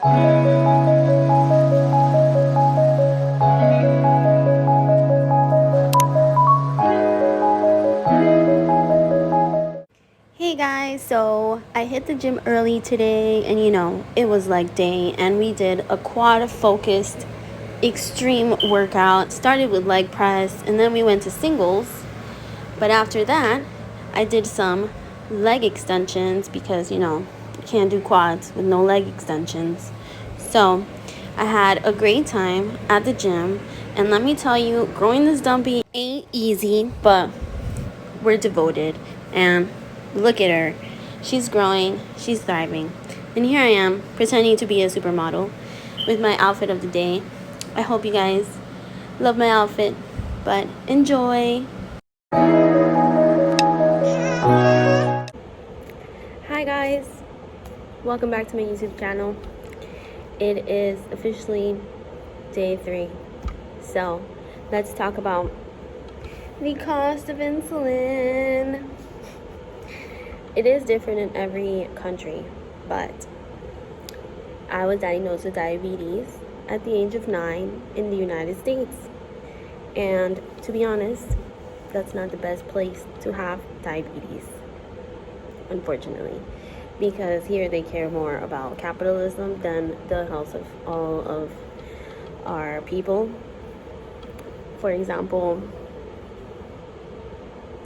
Hey guys, so I hit the gym early today, and it was like day, and we did a quad focused extreme workout. Started with leg press, and then we went to singles. But after that, I did some leg extensions because you can't do quads with no leg extensions. So I had a great time at the gym, and let me tell you, growing this dumpy ain't easy, but we're devoted. And look at her. She's growing, she's thriving. And here I am, pretending to be a supermodel with my outfit of the day. I hope you guys love my outfit, but enjoy. Hi guys, welcome back to my YouTube channel. It is officially day 3. So let's talk about the cost of insulin. It is different in every country, but I was diagnosed with diabetes at the age of 9 in the United States. And to be honest, that's not the best place to have diabetes, unfortunately, because here they care more about capitalism than the health of all of our people. For example,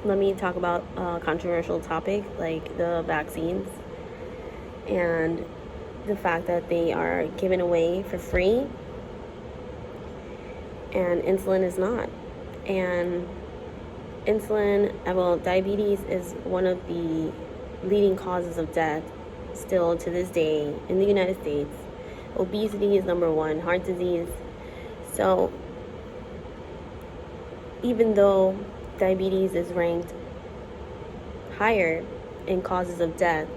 let me talk about a controversial topic like the vaccines and the fact that they are given away for free and insulin is not. And diabetes is one of the leading causes of death still to this day in the United States. Obesity is number 1, heart disease. So even though diabetes is ranked higher in causes of death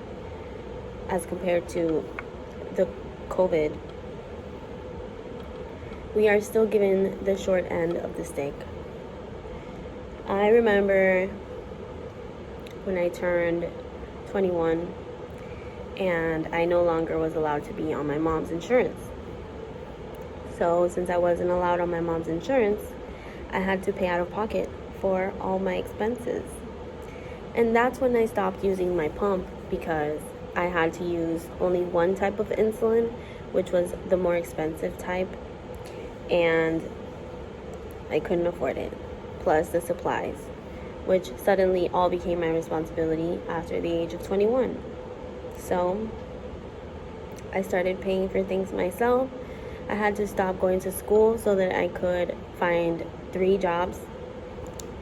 as compared to the COVID, we are still given the short end of the stick. I remember when I turned 21 and I no longer was allowed to be on my mom's insurance. So since I wasn't allowed on my mom's insurance, I had to pay out of pocket for all my expenses. And that's when I stopped using my pump, because I had to use only one type of insulin, which was the more expensive type, and I couldn't afford it, plus the supplies, which suddenly all became my responsibility after the age of 21. So I started paying for things myself. I had to stop going to school so that I could find 3 jobs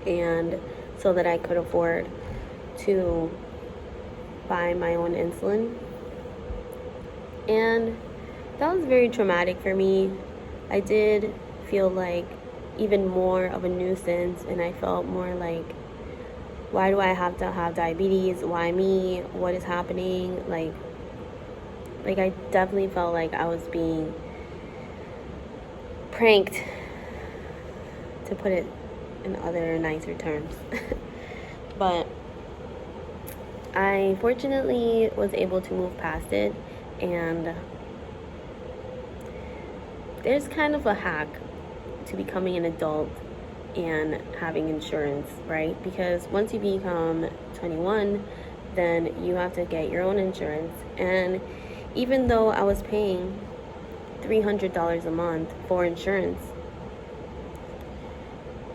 and so that I could afford to buy my own insulin. And that was very traumatic for me. I did feel like even more of a nuisance, and I felt more like, why do I have to have diabetes? Why me? What is happening? Like I definitely felt like I was being pranked, to put it in other nicer terms. But I fortunately was able to move past it, and there's kind of a hack to becoming an adult and having insurance, right? Because once you become 21, then you have to get your own insurance. And even though I was paying $300 a month for insurance,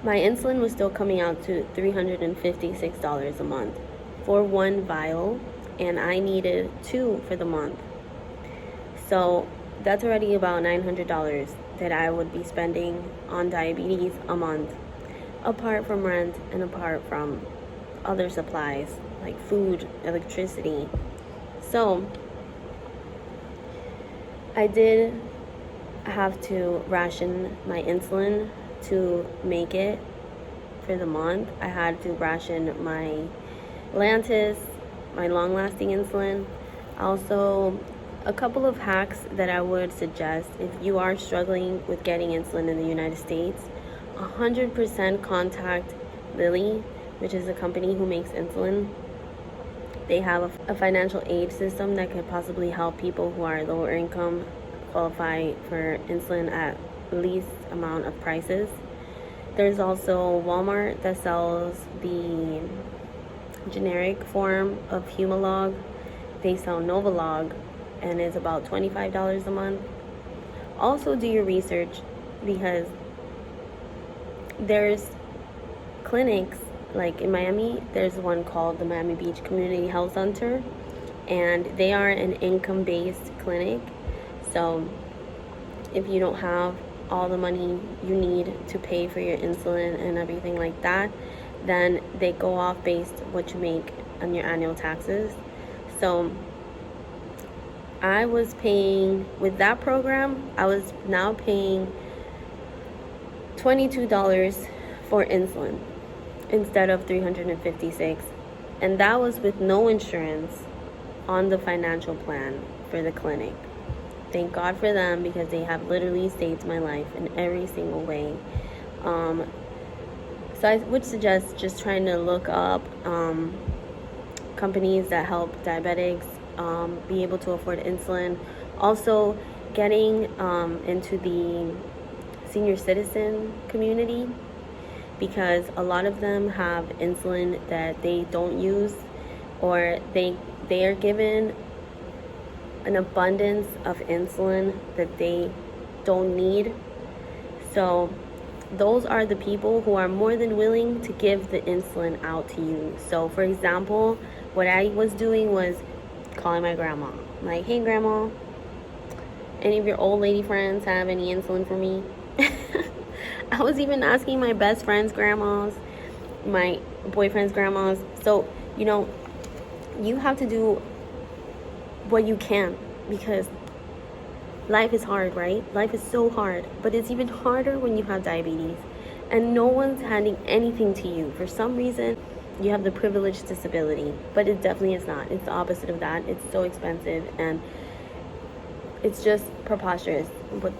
my insulin was still coming out to $356 a month for one vial, and I needed 2 for the month. So that's already about $900 that I would be spending on diabetes a month, apart from rent and apart from other supplies like food, electricity. So I did have to ration my insulin to make it for the month. I had to ration my Lantus, my long-lasting insulin. Also, a couple of hacks that I would suggest if you are struggling with getting insulin in the United States: 100% contact Lilly, which is a company who makes insulin. They have a financial aid system that could possibly help people who are lower income qualify for insulin at least amount of prices. There's also Walmart that sells the generic form of Humalog. They sell Novolog, and it's about $25 a month. Also do your research, because there's clinics, like in Miami, there's one called the Miami Beach Community Health Center, and they are an income-based clinic. So if you don't have all the money you need to pay for your insulin and everything like that, then they go off based what you make on your annual taxes. So I was paying, with that program, I was now paying $22 for insulin instead of $356, and that was with no insurance on the financial plan for the clinic. Thank God for them, because they have literally saved my life in every single way. So I would suggest just trying to look up companies that help diabetics be able to afford insulin. Also, getting into the senior citizen community, because a lot of them have insulin that they don't use, or they are given an abundance of insulin that they don't need. So those are the people who are more than willing to give the insulin out to you. So for example, what I was doing was calling my grandma, like, hey grandma, any of your old lady friends have any insulin for me? I was even asking my best friends' grandmas, my boyfriend's grandmas. So, you have to do what you can, because life is hard, right? Life is so hard, but it's even harder when you have diabetes and no one's handing anything to you. For some reason, you have the privileged disability, but it definitely is not. It's the opposite of that. It's so expensive, and it's just preposterous what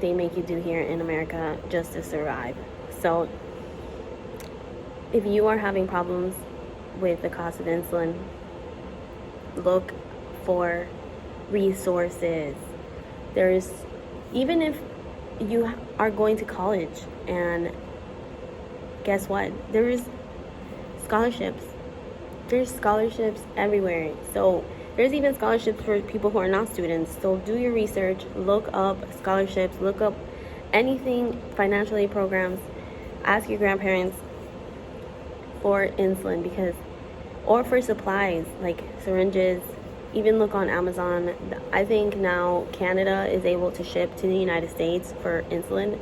they make you do here in America just to survive. So if you are having problems with the cost of insulin, look for resources. There's, even if you are going to college, and guess what? There's scholarships. There's scholarships everywhere. So there's even scholarships for people who are not students. So do your research, look up scholarships, look up anything, financial aid programs. Ask your grandparents for insulin, because, or for supplies like syringes. Even look on Amazon. I think now Canada is able to ship to the United States for insulin.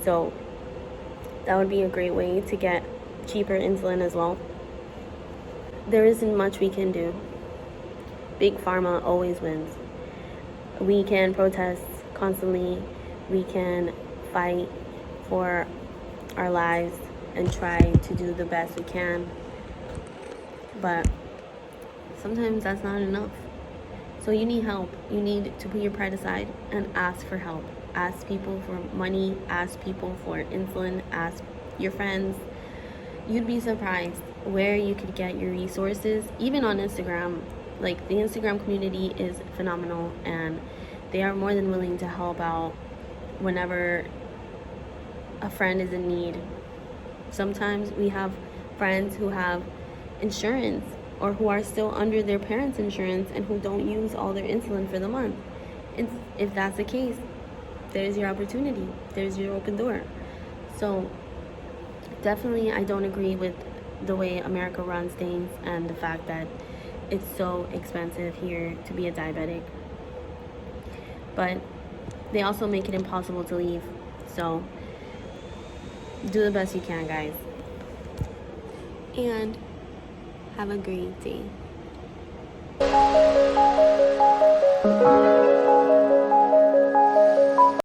So that would be a great way to get cheaper insulin as well. There isn't much we can do. Big Pharma always wins. We can protest constantly. We can fight for our lives and try to do the best we can. But sometimes that's not enough. So you need help. You need to put your pride aside and ask for help. Ask people for money. Ask people for insulin. Ask your friends. You'd be surprised where you could get your resources. Even on Instagram, like, the Instagram community is phenomenal, and they are more than willing to help out whenever a friend is in need. Sometimes we have friends who have insurance, or who are still under their parents' insurance, and who don't use all their insulin for the month. And if that's the case, there's your opportunity. There's your open door. So definitely, I don't agree with the way America runs things, and the fact that it's so expensive here to be a diabetic. But they also make it impossible to leave. So do the best you can, guys. And have a great day.